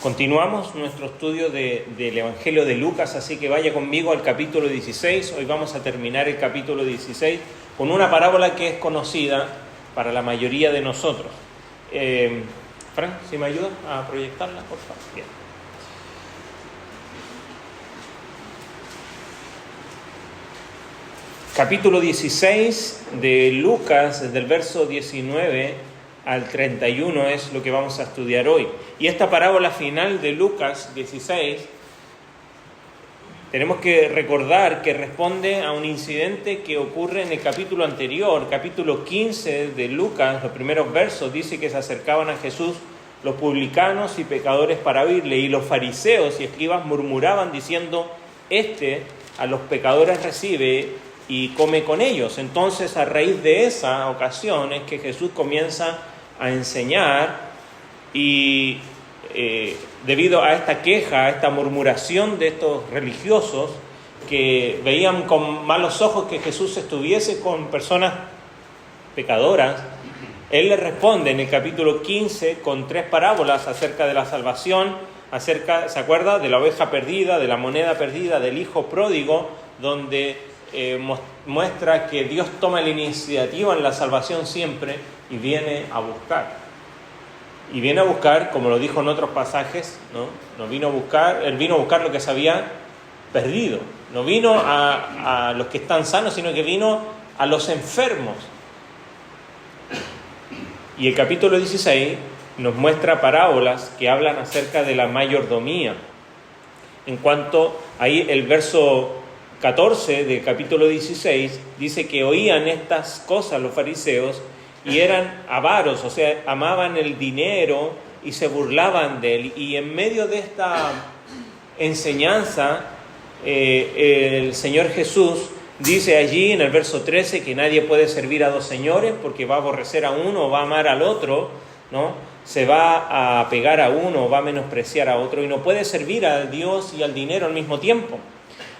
Continuamos nuestro estudio del Evangelio de Lucas, así que vaya conmigo al capítulo 16. Hoy vamos a terminar el capítulo 16 con una parábola que es conocida para la mayoría de nosotros. Frank, si me ayudas a proyectarla, por favor. Bien. Capítulo 16 de Lucas, desde el verso 19 al 31 es lo que vamos a estudiar hoy. Y esta parábola final de Lucas 16, tenemos que recordar que responde a un incidente que ocurre en el capítulo anterior, capítulo 15 de Lucas. Los primeros versos dice que se acercaban a Jesús los publicanos y pecadores para oírle, y los fariseos y escribas murmuraban diciendo: este a los pecadores recibe y come con ellos. Entonces, a raíz de esa ocasión es que Jesús comienza a enseñar, y debido a esta queja, a esta murmuración de estos religiosos que veían con malos ojos que Jesús estuviese con personas pecadoras, Él les responde en el capítulo 15 con 3 parábolas acerca de la salvación, ¿se acuerda? De la oveja perdida, de la moneda perdida, del hijo pródigo, donde muestra que Dios toma la iniciativa en la salvación siempre y viene a buscar. Y viene a buscar, como lo dijo en otros pasajes, ¿no? Él vino a buscar lo que se había perdido. No vino a los que están sanos, sino que vino a los enfermos. Y el capítulo 16 nos muestra parábolas que hablan acerca de la mayordomía. En cuanto ahí el verso 14 del capítulo 16 dice que oían estas cosas los fariseos y eran avaros, o sea, amaban el dinero y se burlaban de él. Y en medio de esta enseñanza, el Señor Jesús dice allí en el verso 13 que nadie puede servir a 2 señores, porque va a aborrecer a uno o va a amar al otro, ¿no? Se va a pegar a uno o va a menospreciar a otro, y no puede servir a Dios y al dinero al mismo tiempo.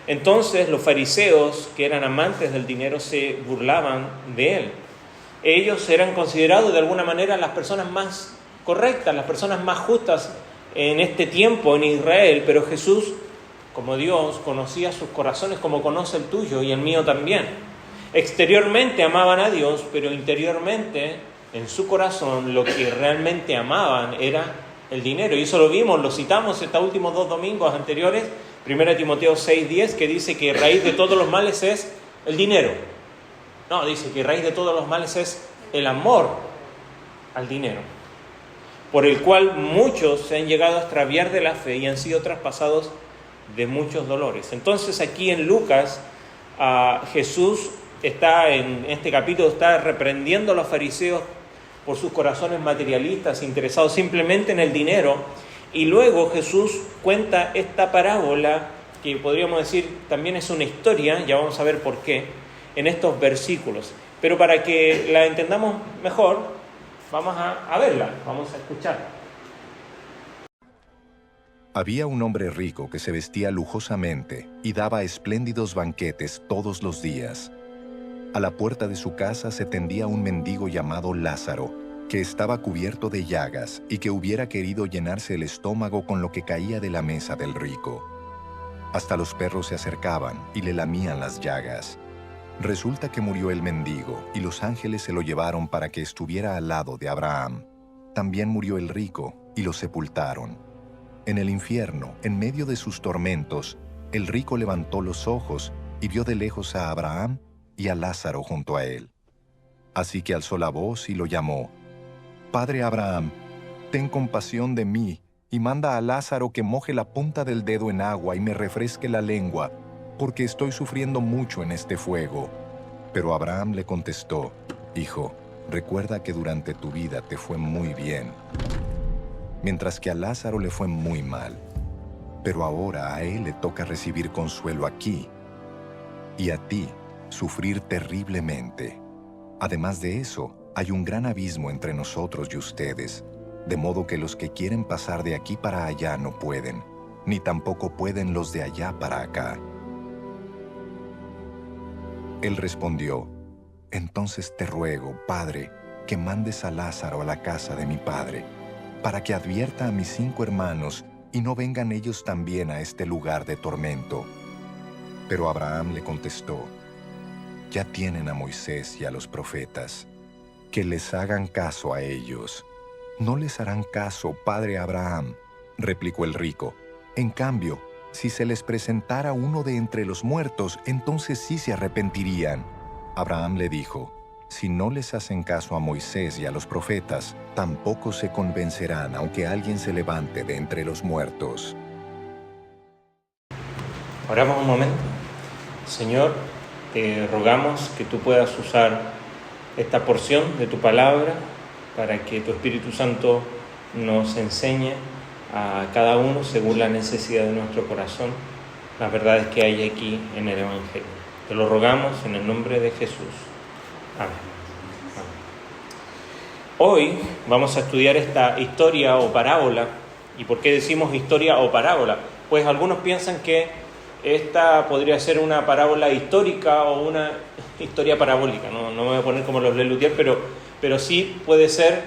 Entonces los fariseos, que eran amantes del dinero, se burlaban de él. Ellos eran considerados de alguna manera las personas más correctas, las personas más justas en este tiempo en Israel, pero Jesús, como Dios, conocía sus corazones como conoce el tuyo y el mío también. Exteriormente amaban a Dios, pero interiormente, en su corazón, lo que realmente amaban era el dinero. Y eso lo vimos, lo citamos estos últimos 2 domingos anteriores, 1 Timoteo 6:10, que dice que raíz de todos los males es el dinero. No, dice que raíz de todos los males es el amor al dinero, por el cual muchos se han llegado a extraviar de la fe y han sido traspasados de muchos dolores. Entonces aquí en Lucas, Jesús está en este capítulo, está reprendiendo a los fariseos por sus corazones materialistas, interesados simplemente en el dinero. Y luego Jesús cuenta esta parábola, que podríamos decir también es una historia, ya vamos a ver por qué, en estos versículos. Pero para que la entendamos mejor, vamos a verla, vamos a escucharla. Había un hombre rico que se vestía lujosamente y daba espléndidos banquetes todos los días. A la puerta de su casa se tendía un mendigo llamado Lázaro, que estaba cubierto de llagas y que hubiera querido llenarse el estómago con lo que caía de la mesa del rico. Hasta los perros se acercaban y le lamían las llagas. Resulta que murió el mendigo y los ángeles se lo llevaron para que estuviera al lado de Abraham. También murió el rico y lo sepultaron. En el infierno, en medio de sus tormentos, el rico levantó los ojos y vio de lejos a Abraham y a Lázaro junto a él. Así que alzó la voz y lo llamó: «Padre Abraham, ten compasión de mí y manda a Lázaro que moje la punta del dedo en agua y me refresque la lengua, porque estoy sufriendo mucho en este fuego». Pero Abraham le contestó: «Hijo, recuerda que durante tu vida te fue muy bien, mientras que a Lázaro le fue muy mal. Pero ahora a él le toca recibir consuelo aquí, y a ti sufrir terriblemente. Además de eso, hay un gran abismo entre nosotros y ustedes, de modo que los que quieren pasar de aquí para allá no pueden, ni tampoco pueden los de allá para acá». Él respondió: «Entonces te ruego, Padre, que mandes a Lázaro a la casa de mi padre, para que advierta a mis 5 hermanos y no vengan ellos también a este lugar de tormento. Pero Abraham le contestó: ya tienen a Moisés y a los profetas, que les hagan caso a ellos. No les harán caso, padre Abraham, replicó el rico. En cambio, si se les presentara uno de entre los muertos, entonces sí se arrepentirían. Abraham le dijo: si no les hacen caso a Moisés y a los profetas, tampoco se convencerán, aunque alguien se levante de entre los muertos. Oramos un momento. Señor, te rogamos que tú puedas usar esta porción de tu palabra para que tu Espíritu Santo nos enseñe a cada uno según la necesidad de nuestro corazón las verdades que hay aquí en el Evangelio. Te lo rogamos en el nombre de Jesús. Amén. Hoy vamos a estudiar esta historia o parábola. ¿Y por qué decimos historia o parábola? Pues algunos piensan que esta podría ser una parábola histórica o una historia parabólica. No me voy a poner como los Lelutier, pero sí puede ser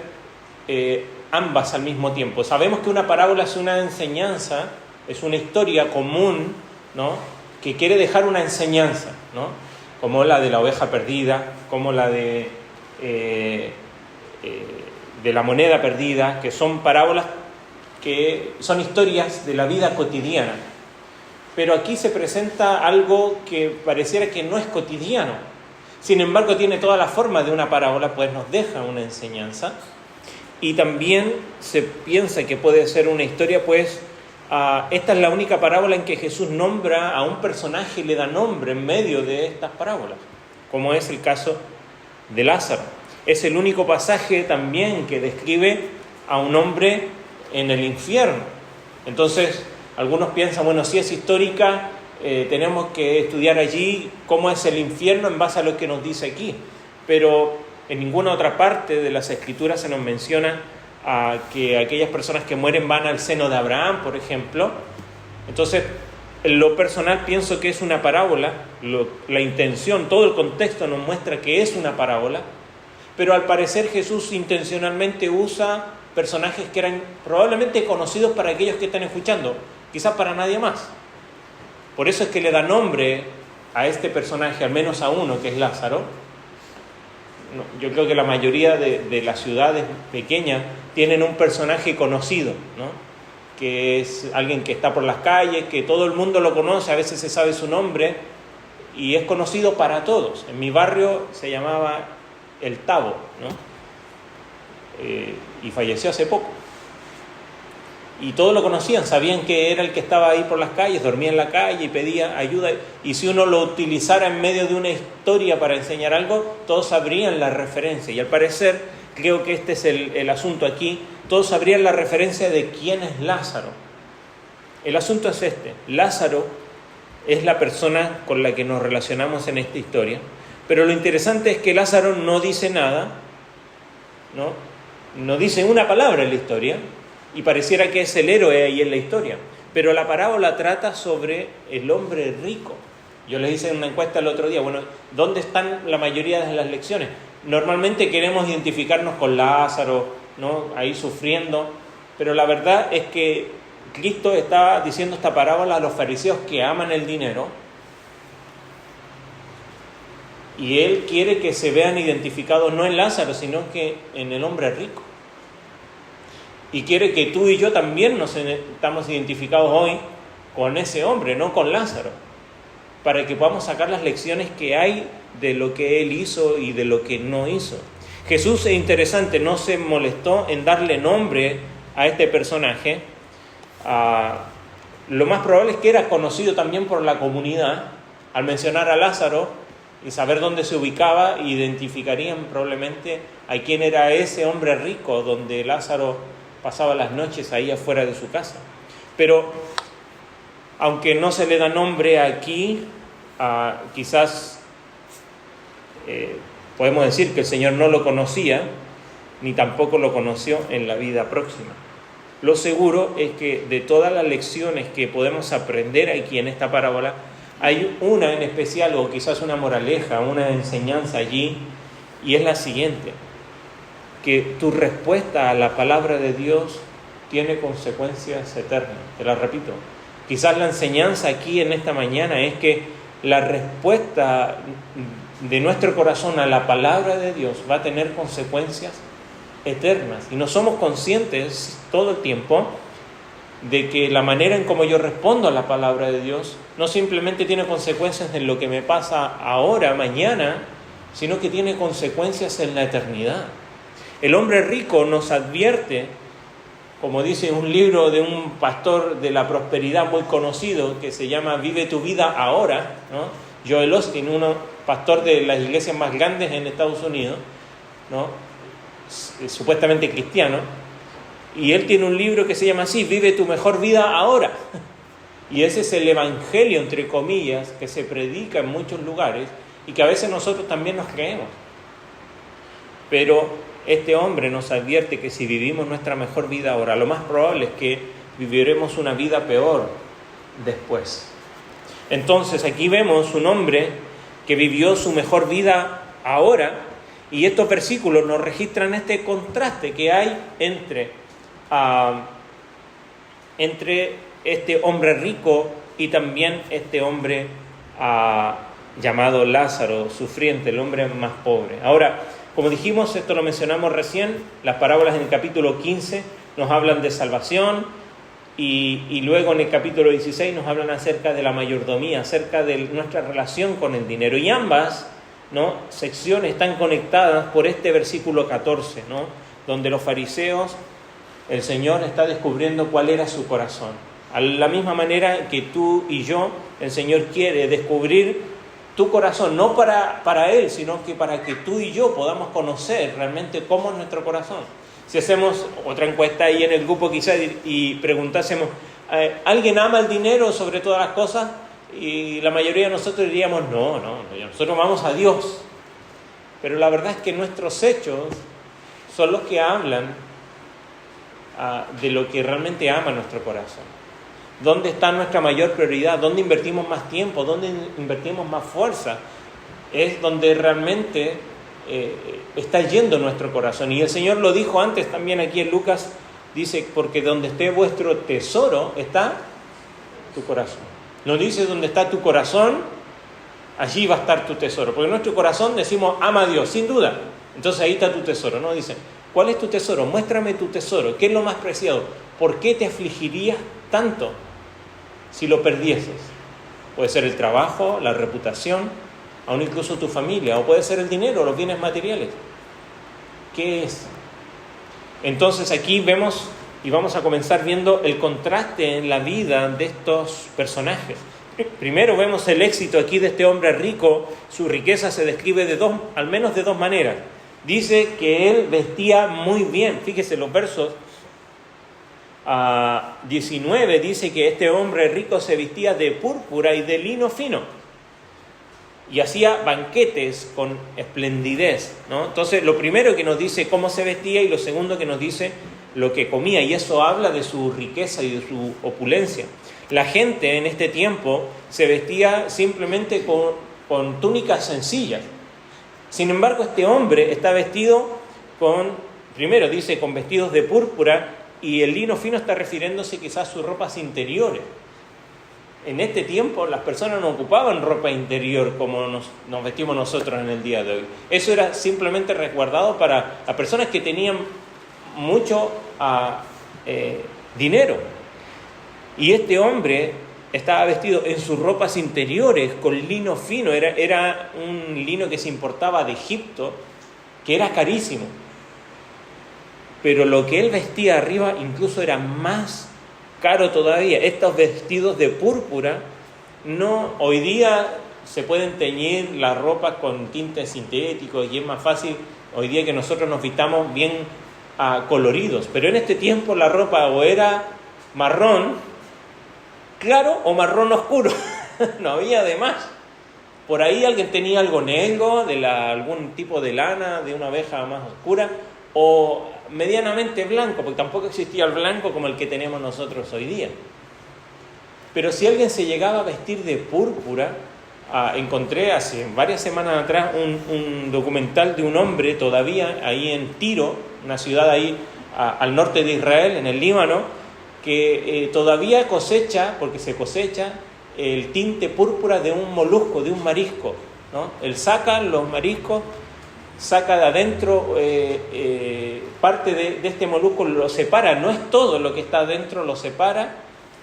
ambas al mismo tiempo. Sabemos que una parábola es una enseñanza, es una historia común, ¿no?, que quiere dejar una enseñanza, ¿no?, como la de la oveja perdida, como la de la moneda perdida, que son parábolas que son historias de la vida cotidiana. Pero aquí se presenta algo que pareciera que no es cotidiano. Sin embargo, tiene toda la forma de una parábola, pues nos deja una enseñanza. Y también se piensa que puede ser una historia, pues esta es la única parábola en que Jesús nombra a un personaje y le da nombre en medio de estas parábolas, como es el caso de Lázaro. Es el único pasaje también que describe a un hombre en el infierno. Entonces, algunos piensan, bueno, si es histórica, tenemos que estudiar allí cómo es el infierno en base a lo que nos dice aquí. Pero en ninguna otra parte de las Escrituras se nos menciona que aquellas personas que mueren van al seno de Abraham, por ejemplo. Entonces, en lo personal pienso que es una parábola. La intención, todo el contexto nos muestra que es una parábola. Pero al parecer Jesús intencionalmente usa personajes que eran probablemente conocidos para aquellos que están escuchando, quizás para nadie más. Por eso es que le da nombre a este personaje, al menos a uno, que es Lázaro. Yo creo que la mayoría de las ciudades pequeñas tienen un personaje conocido, ¿no?, que es alguien que está por las calles, que todo el mundo lo conoce, a veces se sabe su nombre y es conocido para todos. En mi barrio se llamaba El Tabo, ¿no?, y falleció hace poco. Y todos lo conocían, sabían que era el que estaba ahí por las calles, dormía en la calle y pedía ayuda. Y si uno lo utilizara en medio de una historia para enseñar algo, todos sabrían la referencia. Y al parecer, creo que este es el asunto aquí, todos sabrían la referencia de quién es Lázaro. El asunto es este: Lázaro es la persona con la que nos relacionamos en esta historia. Pero lo interesante es que Lázaro no dice nada, no dice una palabra en la historia, y pareciera que es el héroe ahí en la historia. Pero la parábola trata sobre el hombre rico. Yo les hice una encuesta el otro día, bueno, ¿dónde están la mayoría de las lecciones? Normalmente queremos identificarnos con Lázaro, ¿no?, ahí sufriendo, pero la verdad es que Cristo está diciendo esta parábola a los fariseos que aman el dinero, y Él quiere que se vean identificados no en Lázaro, sino que en el hombre rico. Y quiere que tú y yo también nos estamos identificados hoy con ese hombre, no con Lázaro, para que podamos sacar las lecciones que hay de lo que Él hizo y de lo que no hizo. Jesús, es interesante, no se molestó en darle nombre a este personaje. Lo más probable es que era conocido también por la comunidad. Al mencionar a Lázaro y saber dónde se ubicaba, identificarían probablemente a quién era ese hombre rico donde Lázaro pasaba las noches ahí afuera de su casa. Pero aunque no se le da nombre aquí, quizás podemos decir que el Señor no lo conocía, ni tampoco lo conoció en la vida próxima. Lo seguro es que de todas las lecciones que podemos aprender aquí en esta parábola, hay una en especial, o quizás una moraleja, una enseñanza allí, y es la siguiente: que tu respuesta a la palabra de Dios tiene consecuencias eternas. Te la repito. Quizás la enseñanza aquí en esta mañana es que la respuesta de nuestro corazón a la palabra de Dios va a tener consecuencias eternas. Y no somos conscientes todo el tiempo de que la manera en cómo yo respondo a la palabra de Dios no simplemente tiene consecuencias en lo que me pasa ahora, mañana, sino que tiene consecuencias en la eternidad. El hombre rico nos advierte, como dice un libro de un pastor de la prosperidad muy conocido que se llama Vive tu vida ahora, ¿no? Joel Osteen, pastor de las iglesias más grandes en Estados Unidos, ¿no? Supuestamente cristiano, y él tiene un libro que se llama así, Vive tu mejor vida ahora. Y ese es el evangelio, entre comillas, que se predica en muchos lugares y que a veces nosotros también nos creemos. Pero este hombre nos advierte que si vivimos nuestra mejor vida ahora, lo más probable es que viviremos una vida peor después. Entonces aquí vemos un hombre que vivió su mejor vida ahora, y estos versículos nos registran este contraste que hay entre este hombre rico y también este hombre llamado Lázaro, sufriente, el hombre más pobre. Ahora, como dijimos, esto lo mencionamos recién, las parábolas en el capítulo 15 nos hablan de salvación y luego en el capítulo 16 nos hablan acerca de la mayordomía, acerca de nuestra relación con el dinero. Y ambas, ¿no?, secciones están conectadas por este versículo 14, ¿no?, donde los fariseos, el Señor está descubriendo cuál era su corazón. A la misma manera que tú y yo, el Señor quiere descubrir tu corazón, no para Él, sino que para que tú y yo podamos conocer realmente cómo es nuestro corazón. Si hacemos otra encuesta ahí en el grupo quizás y preguntásemos, ¿alguien ama el dinero sobre todas las cosas? Y la mayoría de nosotros diríamos, no, nosotros amamos a Dios. Pero la verdad es que nuestros hechos son los que hablan de lo que realmente ama nuestro corazón. ¿Dónde está nuestra mayor prioridad? ¿Dónde invertimos más tiempo? ¿Dónde invertimos más fuerza? Es donde realmente está yendo nuestro corazón. Y el Señor lo dijo antes también aquí en Lucas, dice, porque donde esté vuestro tesoro está tu corazón. No dice donde está tu corazón, allí va a estar tu tesoro. Porque en nuestro corazón decimos, ama a Dios, sin duda. Entonces ahí está tu tesoro, ¿no? Dice, ¿cuál es tu tesoro? Muéstrame tu tesoro. ¿Qué es lo más preciado? ¿Por qué te afligirías tanto si lo perdieses? Puede ser el trabajo, la reputación, aún incluso tu familia, o puede ser el dinero, los bienes materiales. ¿Qué es? Entonces aquí vemos y vamos a comenzar viendo el contraste en la vida de estos personajes. Primero vemos el éxito aquí de este hombre rico. Su riqueza se describe al menos de dos maneras. Dice que él vestía muy bien. Fíjese los versos 19 dice que este hombre rico se vestía de púrpura y de lino fino y hacía banquetes con esplendidez, ¿no? Entonces lo primero que nos dice cómo se vestía y lo segundo que nos dice lo que comía, y eso habla de su riqueza y de su opulencia. La gente en este tiempo se vestía simplemente con túnicas sencillas. Sin embargo, este hombre está vestido primero dice con vestidos de púrpura, y el lino fino está refiriéndose quizás a sus ropas interiores. En este tiempo las personas no ocupaban ropa interior como nos vestimos nosotros en el día de hoy. Eso era simplemente resguardado para las personas que tenían mucho dinero. Y este hombre estaba vestido en sus ropas interiores con lino fino. Era un lino que se importaba de Egipto, que era carísimo. Pero lo que él vestía arriba incluso era más caro todavía. Estos vestidos de púrpura, hoy día se pueden teñir la ropa con tintes sintéticos y es más fácil hoy día que nosotros nos vistamos bien coloridos. Pero en este tiempo la ropa o era marrón claro o marrón oscuro. No había de más. Por ahí alguien tenía algo negro, algún tipo de lana, de una abeja más oscura, o medianamente blanco, porque tampoco existía el blanco como el que tenemos nosotros hoy día. Pero si alguien se llegaba a vestir de púrpura, encontré hace varias semanas atrás un documental de un hombre todavía ahí en Tiro, una ciudad ahí al norte de Israel, en el Líbano, que todavía cosecha, porque se cosecha, el tinte púrpura de un molusco, de un marisco, ¿no? Él saca los mariscos, saca de adentro parte de este molusco, lo separa, no es todo lo que está adentro, lo separa,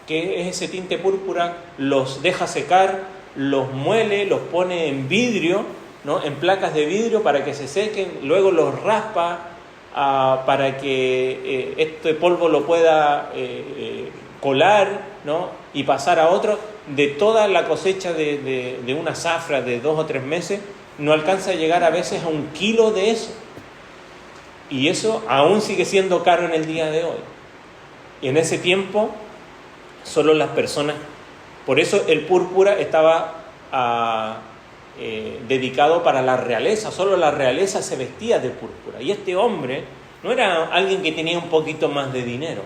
que es ese tinte púrpura, los deja secar, los muele, los pone en vidrio, ¿no? En placas de vidrio para que se sequen, luego los raspa para que este polvo lo pueda colar, ¿no? Y pasar a otro. De toda la cosecha de una zafra de 2 o 3 meses, no alcanza a llegar a veces a 1 kilo de eso. Y eso aún sigue siendo caro en el día de hoy. Y en ese tiempo, solo las personas... Por eso el púrpura estaba dedicado para la realeza. Solo la realeza se vestía de púrpura. Y este hombre no era alguien que tenía un poquito más de dinero.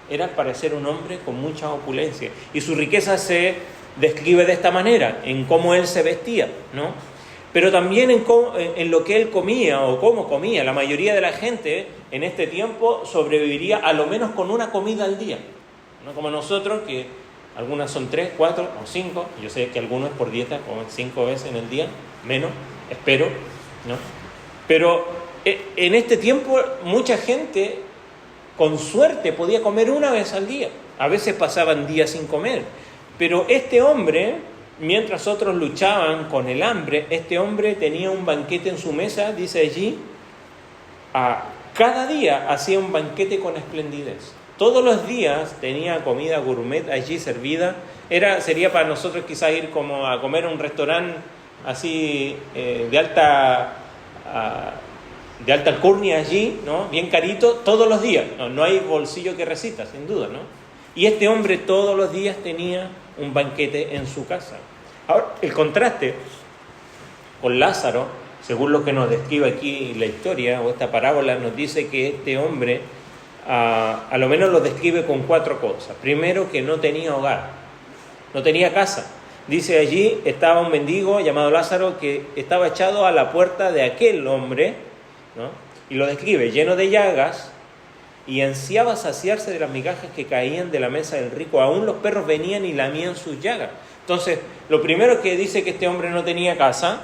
Era para ser un hombre con mucha opulencia. Y su riqueza se describe de esta manera, en cómo él se vestía, ¿no? Pero también en lo que él comía o cómo comía. La mayoría de la gente en este tiempo sobreviviría a lo menos con una comida al día. No como nosotros, que algunas son 3, 4 o 5. Yo sé que algunos por dieta comen 5 veces en el día, menos, espero, ¿no? Pero en este tiempo mucha gente con suerte podía comer 1 vez al día. A veces pasaban días sin comer. Pero este hombre, mientras otros luchaban con el hambre, este hombre tenía un banquete en su mesa, dice allí, cada día hacía un banquete con esplendidez. Todos los días tenía comida gourmet allí servida. Sería para nosotros quizá ir como a comer a un restaurante así de alta alcurnia allí, ¿no? Bien carito, todos los días. No hay bolsillo que resista, sin duda, ¿no? Y este hombre todos los días tenía un banquete en su casa. Ahora, el contraste con Lázaro, según lo que nos describe aquí la historia o esta parábola, nos dice que este hombre a lo menos lo describe con 4 cosas. Primero, que no tenía hogar, no tenía casa. Dice allí, estaba un mendigo llamado Lázaro que estaba echado a la puerta de aquel hombre, ¿no? Y lo describe lleno de llagas y ansiaba saciarse de las migajas que caían de la mesa del rico. Aún los perros venían y lamían sus llagas. Entonces, lo primero que dice que este hombre no tenía casa,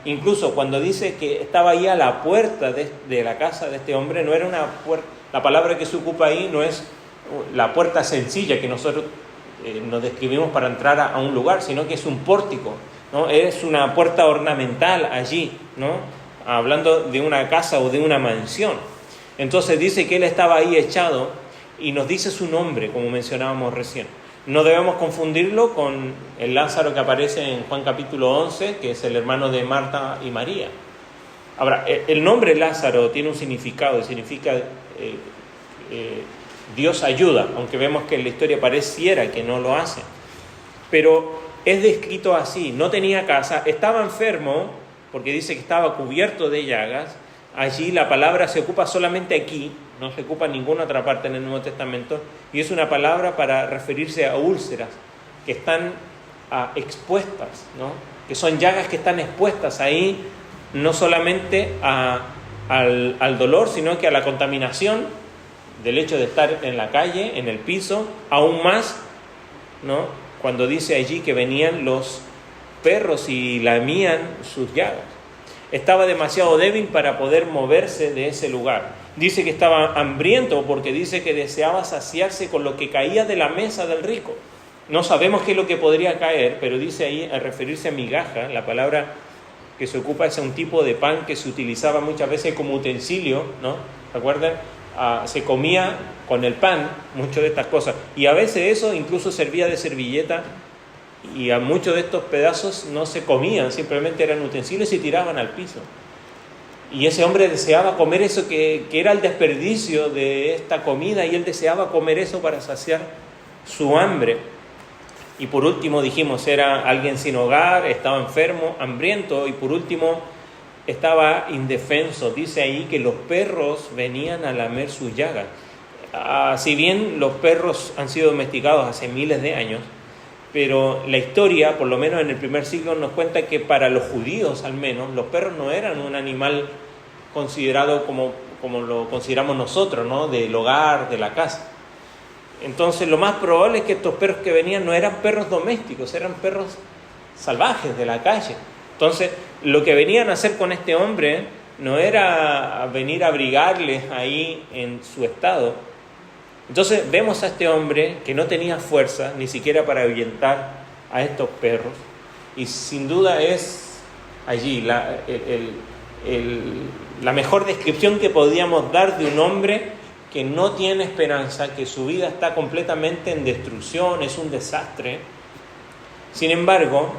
incluso cuando dice que estaba ahí a la puerta de la casa de este hombre, no era una puerta, la palabra que se ocupa ahí no es la puerta sencilla que nosotros nos describimos para entrar a un lugar, sino que es un pórtico, ¿no? Es una puerta ornamental allí, ¿no? Hablando de una casa o de una mansión. Entonces dice que él estaba ahí echado y nos dice su nombre, como mencionábamos recién. No debemos confundirlo con el Lázaro que aparece en Juan capítulo 11, que es el hermano de Marta y María. Ahora, el nombre Lázaro tiene un significado, significa Dios ayuda, aunque vemos que en la historia pareciera que no lo hace. Pero es descrito así, no tenía casa, estaba enfermo, porque dice que estaba cubierto de llagas. Allí la palabra se ocupa solamente aquí, no se ocupa en ninguna otra parte en el Nuevo Testamento, y es una palabra para referirse a úlceras que están expuestas, ¿no? Que son llagas que están expuestas ahí, no solamente al dolor, sino que a la contaminación del hecho de estar en la calle, en el piso, aún más, ¿no? Cuando dice allí que venían los perros y lamían sus llagas. Estaba demasiado débil para poder moverse de ese lugar. Dice que estaba hambriento porque dice que deseaba saciarse con lo que caía de la mesa del rico. No sabemos qué es lo que podría caer, pero dice ahí, al referirse a migaja, la palabra que se ocupa es un tipo de pan que se utilizaba muchas veces como utensilio, ¿no? ¿Recuerdan? Se comía con el pan, muchas de estas cosas. Y a veces eso incluso servía de servilleta. Y a muchos de estos pedazos no se comían, simplemente eran utensilios y tiraban al piso. Y ese hombre deseaba comer eso que era el desperdicio de esta comida, y él deseaba comer eso para saciar su hambre. Y por último dijimos, era alguien sin hogar, estaba enfermo, hambriento, y por último estaba indefenso. Dice ahí que los perros venían a lamer sus llagas. Si bien los perros han sido domesticados hace miles de años, pero la historia, por lo menos en el primer siglo, nos cuenta que para los judíos al menos, los perros no eran un animal considerado como como lo consideramos nosotros, ¿no? Del hogar, de la casa. Entonces lo más probable es que estos perros que venían no eran perros domésticos, eran perros salvajes de la calle. Entonces lo que venían a hacer con este hombre no era venir a abrigarles ahí en su estado. Entonces vemos a este hombre que no tenía fuerza ni siquiera para ahuyentar a estos perros, y sin duda es allí la mejor descripción que podíamos dar de un hombre que no tiene esperanza, que su vida está completamente en destrucción, es un desastre. Sin embargo,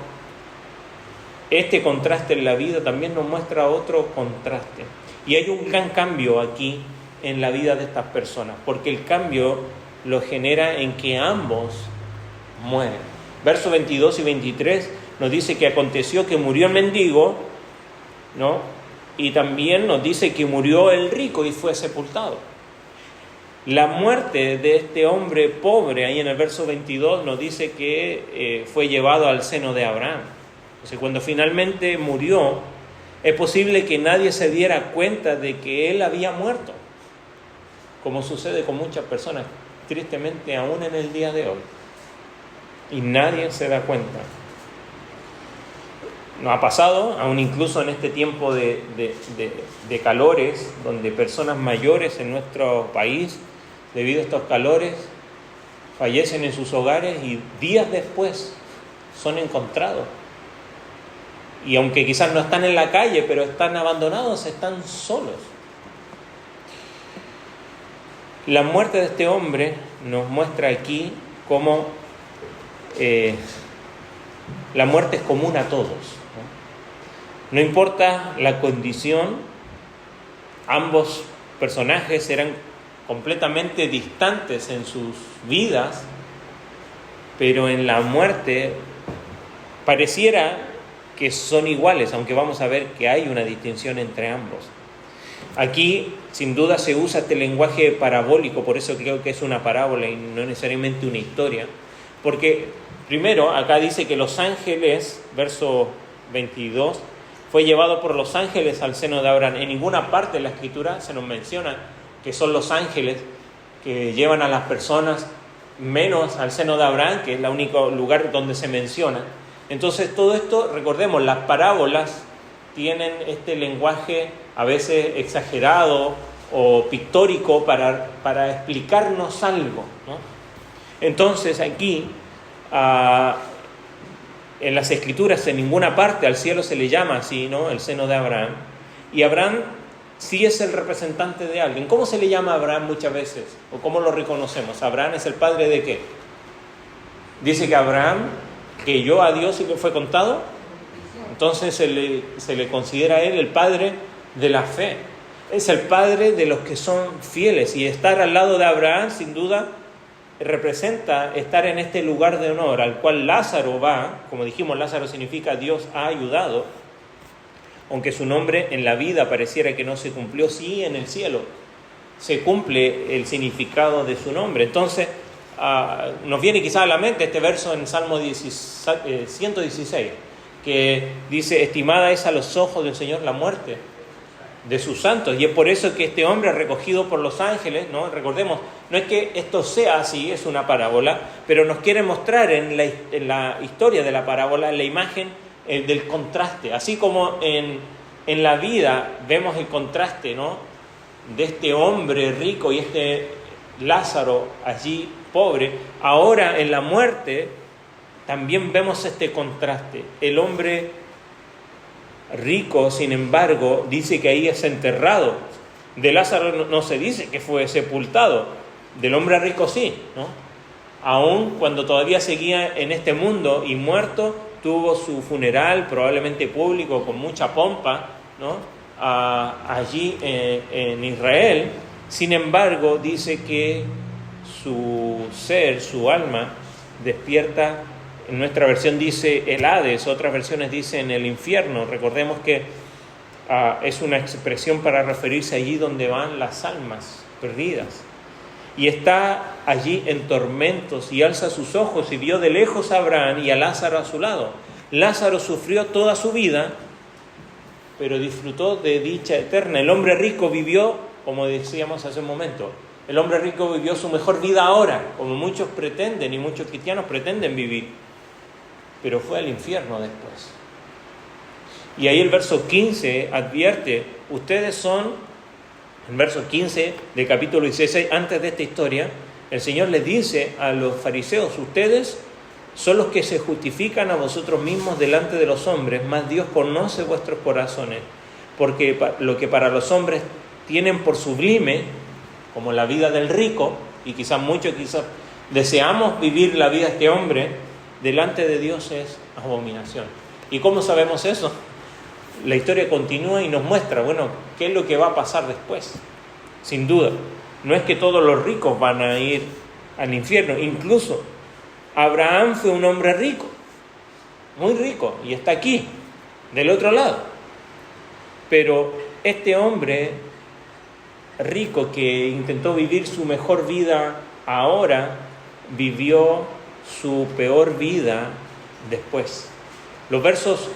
este contraste en la vida también nos muestra otro contraste. Y hay un gran cambio aquí en la vida de estas personas, porque el cambio lo genera en que ambos mueren. Versos 22 y 23 nos dice que aconteció que murió el mendigo, ¿no? Y también nos dice que murió el rico y fue sepultado. La muerte de este hombre pobre, ahí en el verso 22, nos dice que fue llevado al seno de Abraham. Entonces, cuando finalmente murió, es posible que nadie se diera cuenta de que él había muerto, como sucede con muchas personas, tristemente aún en el día de hoy. Y nadie se da cuenta. Nos ha pasado, aún incluso en este tiempo de calores, donde personas mayores en nuestro país, debido a estos calores, fallecen en sus hogares y días después son encontrados. Y aunque quizás no están en la calle, pero están abandonados, están solos. La muerte de este hombre nos muestra aquí cómo la muerte es común a todos. No importa la condición, ambos personajes eran completamente distantes en sus vidas, pero en la muerte pareciera que son iguales, aunque vamos a ver que hay una distinción entre ambos. Aquí, sin duda, se usa este lenguaje parabólico, por eso creo que es una parábola y no necesariamente una historia, porque primero acá dice que los ángeles, verso 22, fue llevado por los ángeles al seno de Abraham. En ninguna parte de la Escritura se nos menciona que son los ángeles que llevan a las personas, menos al seno de Abraham, que es el único lugar donde se menciona. Entonces todo esto, recordemos, las parábolas tienen este lenguaje a veces exagerado o pictórico para explicarnos algo, ¿no? Entonces aquí, en las Escrituras, en ninguna parte al cielo se le llama así, ¿no? El seno de Abraham. Y Abraham sí es el representante de alguien. ¿Cómo se le llama a Abraham muchas veces? ¿O cómo lo reconocemos? ¿Abraham es el padre de qué? Dice que Abraham creyó a Dios y que fue contado. Entonces se le considera a él el padre de la fe. Es el padre de los que son fieles. Y estar al lado de Abraham, sin duda, representa estar en este lugar de honor al cual Lázaro va. Como dijimos, Lázaro significa Dios ha ayudado. Aunque su nombre en la vida pareciera que no se cumplió, sí en el cielo se cumple el significado de su nombre. Entonces nos viene quizás a la mente este verso en Salmo 116, que dice: estimada es a los ojos del Señor la muerte de sus santos. Y es por eso que este hombre recogido por los ángeles, ¿no? Recordemos, no es que esto sea así, es una parábola, pero nos quiere mostrar en la historia de la parábola la imagen del contraste. Así como en la vida vemos el contraste, ¿no? De este hombre rico y este Lázaro allí pobre, ahora en la muerte también vemos este contraste. El hombre rico, sin embargo, dice que ahí es enterrado. De Lázaro no se dice que fue sepultado. Del hombre rico sí, ¿no? Aún cuando todavía seguía en este mundo y muerto, tuvo su funeral, probablemente público, con mucha pompa, ¿no? Allí en Israel. Sin embargo, dice que su ser, su alma, despierta. En nuestra versión dice el Hades, otras versiones dicen el infierno. Recordemos que es una expresión para referirse allí donde van las almas perdidas. Y está allí en tormentos y alza sus ojos y vio de lejos a Abraham y a Lázaro a su lado. Lázaro sufrió toda su vida, pero disfrutó de dicha eterna. El hombre rico vivió como decíamos hace un momento. El hombre rico vivió su mejor vida ahora, como muchos pretenden y muchos cristianos pretenden vivir, pero fue al infierno después. Y ahí el verso 15 advierte, ustedes son, el verso 15 del capítulo 16, antes de esta historia, el Señor les dice a los fariseos, ustedes son los que se justifican a vosotros mismos delante de los hombres, mas Dios conoce vuestros corazones, porque lo que para los hombres tienen por sublime, como la vida del rico, y quizás muchos deseamos vivir la vida de este hombre, delante de Dios es abominación. ¿Y cómo sabemos eso? La historia continúa y nos muestra, qué es lo que va a pasar después. Sin duda, no es que todos los ricos van a ir al infierno. Incluso Abraham fue un hombre rico, muy rico, y está aquí, del otro lado. Pero este hombre rico que intentó vivir su mejor vida ahora, vivió su peor vida después. Los versos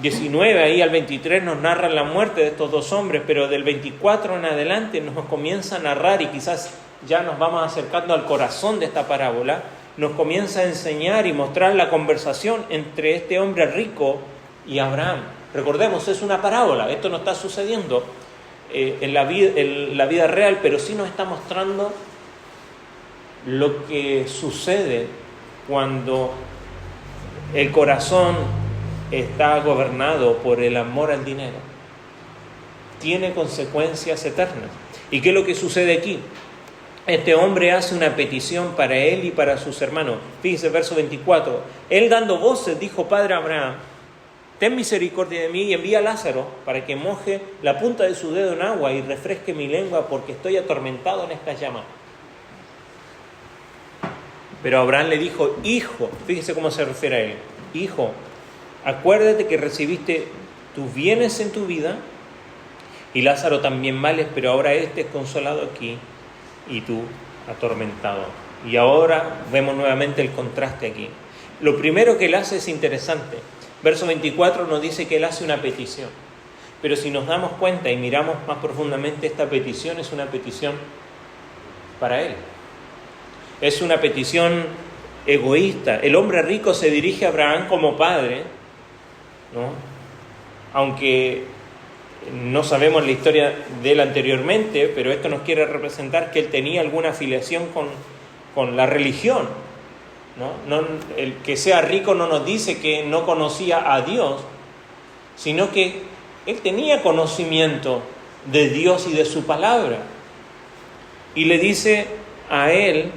19 ahí al 23 nos narran la muerte de estos dos hombres, pero del 24 en adelante nos comienza a narrar, y quizás ya nos vamos acercando al corazón de esta parábola, nos comienza a enseñar y mostrar la conversación entre este hombre rico y Abraham. Recordemos, es una parábola, esto no está sucediendo en la vida real, pero sí nos está mostrando lo que sucede cuando el corazón está gobernado por el amor al dinero. Tiene consecuencias eternas. ¿Y qué es lo que sucede aquí? Este hombre hace una petición para él y para sus hermanos. Fíjense, verso 24. Él dando voces dijo, Padre Abraham, ten misericordia de mí y envía a Lázaro para que moje la punta de su dedo en agua y refresque mi lengua porque estoy atormentado en esta llama. Pero Abraham le dijo, hijo, fíjese cómo se refiere a él, hijo, acuérdate que recibiste tus bienes en tu vida y Lázaro también males, pero ahora este es consolado aquí y tú atormentado. Y ahora vemos nuevamente el contraste aquí. Lo primero que él hace es interesante. Verso 24 nos dice que él hace una petición. Pero si nos damos cuenta y miramos más profundamente, esta petición es una petición para él. Es una petición egoísta. El hombre rico se dirige a Abraham como padre, ¿no? Aunque no sabemos la historia de él anteriormente, pero esto nos quiere representar que él tenía alguna afiliación con la religión, ¿no? El que sea rico no nos dice que no conocía a Dios, sino que él tenía conocimiento de Dios y de su palabra. Y le dice a él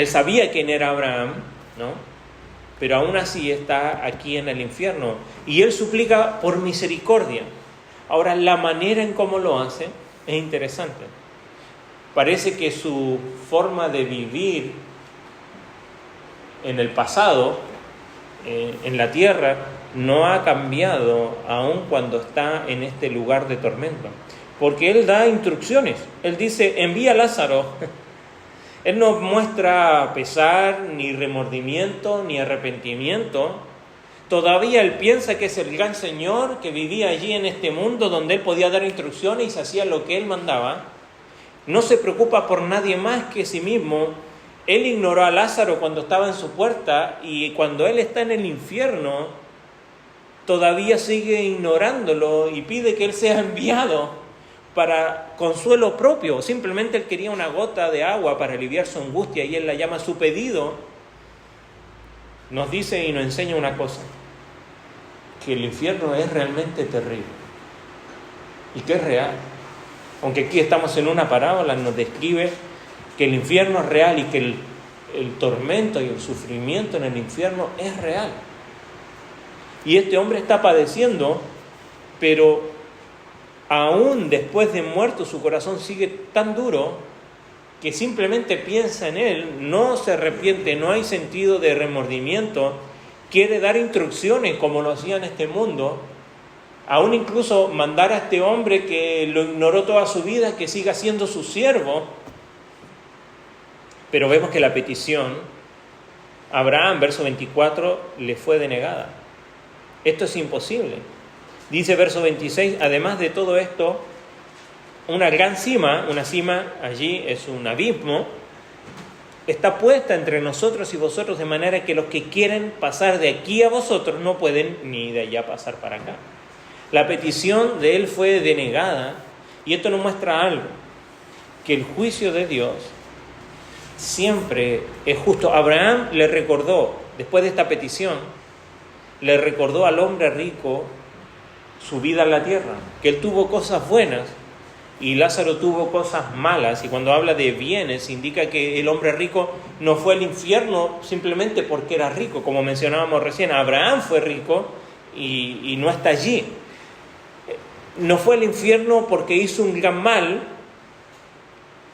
sabía quién era Abraham, ¿no? Pero aún así está aquí en el infierno. Y él suplica por misericordia. Ahora, la manera en cómo lo hace es interesante. Parece que su forma de vivir en el pasado, en la tierra, no ha cambiado aun cuando está en este lugar de tormento. Porque él da instrucciones. Él dice, envía a Lázaro. Él no muestra pesar, ni remordimiento, ni arrepentimiento. Todavía él piensa que es el gran Señor que vivía allí en este mundo donde él podía dar instrucciones y se hacía lo que él mandaba. No se preocupa por nadie más que sí mismo. Él ignoró a Lázaro cuando estaba en su puerta y cuando él está en el infierno, todavía sigue ignorándolo y pide que él sea enviado para consuelo propio. Simplemente él quería una gota de agua para aliviar su angustia y él la llama su pedido. Nos dice y nos enseña una cosa, que el infierno es realmente terrible y que es real. Aunque aquí estamos en una parábola, nos describe que el infierno es real y que el tormento y el sufrimiento en el infierno es real. Y este hombre está padeciendo, pero aún después de muerto su corazón sigue tan duro que simplemente piensa en él, no se arrepiente, no hay sentido de remordimiento, quiere dar instrucciones como lo hacía en este mundo, aún incluso mandar a este hombre que lo ignoró toda su vida, que siga siendo su siervo. Pero vemos que la petición, Abraham, verso 24, le fue denegada. Esto es imposible. Dice verso 26, además de todo esto, una gran cima, una cima allí es un abismo, está puesta entre nosotros y vosotros, de manera que los que quieren pasar de aquí a vosotros no pueden ni de allá pasar para acá. La petición de él fue denegada, y esto nos muestra algo, que el juicio de Dios siempre es justo. Abraham le recordó, después de esta petición, le recordó al hombre rico su vida en la tierra, que él tuvo cosas buenas y Lázaro tuvo cosas malas, y cuando habla de bienes indica que el hombre rico no fue al infierno simplemente porque era rico, como mencionábamos recién. Abraham fue rico y no está allí. No fue al infierno porque hizo un gran mal,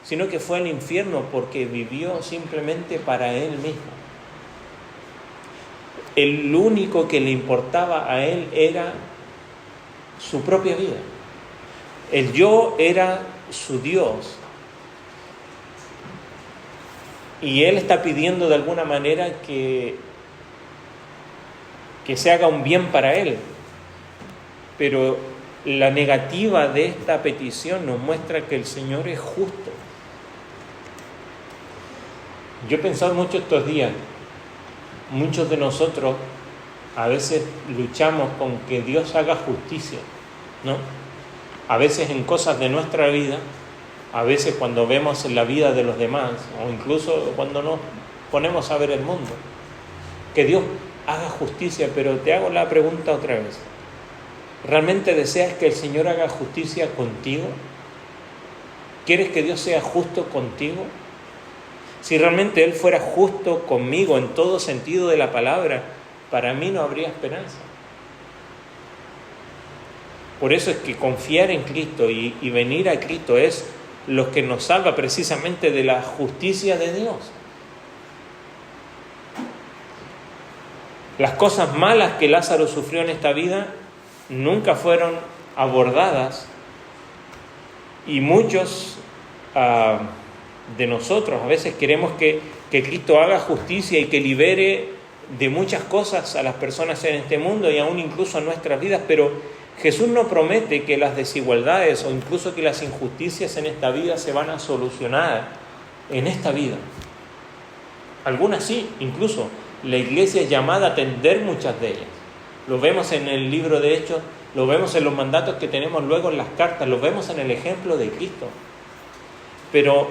sino que fue al infierno porque vivió simplemente para él mismo. El único que le importaba a él era su propia vida. El yo era su Dios. Y él está pidiendo de alguna manera que se haga un bien para él. Pero la negativa de esta petición nos muestra que el Señor es justo. Yo he pensado mucho estos días, muchos de nosotros a veces luchamos con que Dios haga justicia, ¿no? A veces en cosas de nuestra vida, a veces cuando vemos la vida de los demás, o incluso cuando nos ponemos a ver el mundo, que Dios haga justicia. Pero te hago la pregunta otra vez: ¿realmente deseas que el Señor haga justicia contigo? ¿Quieres que Dios sea justo contigo? Si realmente Él fuera justo conmigo en todo sentido de la palabra, para mí no habría esperanza. Por eso es que confiar en Cristo y venir a Cristo es lo que nos salva precisamente de la justicia de Dios. Las cosas malas que Lázaro sufrió en esta vida nunca fueron abordadas, y muchos de nosotros a veces queremos que Cristo haga justicia y que libere de muchas cosas a las personas en este mundo y aún incluso en nuestras vidas, pero Jesús no promete que las desigualdades o incluso que las injusticias en esta vida se van a solucionar en esta vida. Algunas sí, incluso la iglesia es llamada a atender muchas de ellas. Lo vemos en el libro de Hechos, lo vemos en los mandatos que tenemos luego en las cartas, lo vemos en el ejemplo de Cristo. Pero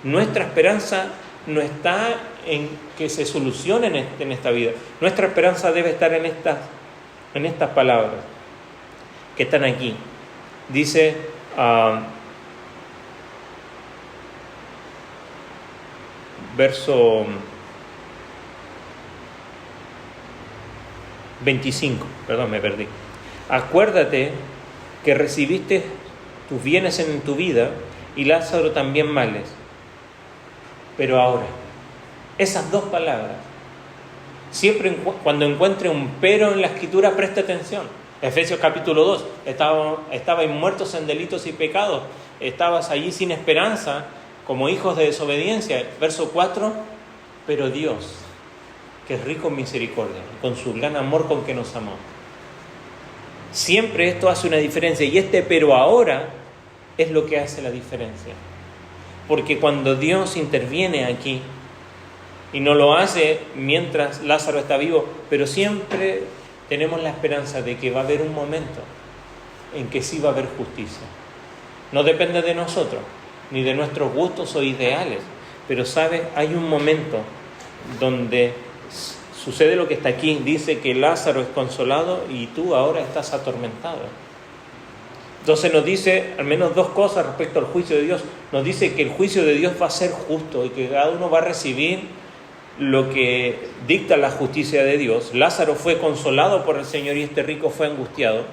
nuestra esperanza no está en que se solucione en esta vida. Nuestra esperanza debe estar en estas palabras que están aquí. Dice verso 25, me perdí. Acuérdate que recibiste tus bienes en tu vida y Lázaro también males. Pero ahora, esas dos palabras, siempre cuando encuentre un pero en la Escritura, preste atención. Efesios capítulo 2, estabais muertos en delitos y pecados, estabas allí sin esperanza, como hijos de desobediencia. Verso 4, pero Dios, que es rico en misericordia, con su gran amor con que nos amó. Siempre esto hace una diferencia, y pero ahora es lo que hace la diferencia. Porque cuando Dios interviene aquí, y no lo hace mientras Lázaro está vivo, pero siempre tenemos la esperanza de que va a haber un momento en que sí va a haber justicia. No depende de nosotros, ni de nuestros gustos o ideales, pero ¿sabes? Hay un momento donde sucede lo que está aquí. Dice que Lázaro es consolado y tú ahora estás atormentado. Entonces nos dice al menos dos cosas respecto al juicio de Dios. Nos dice que el juicio de Dios va a ser justo y que cada uno va a recibir lo que dicta la justicia de Dios. Lázaro fue consolado por el Señor y este rico fue angustiado.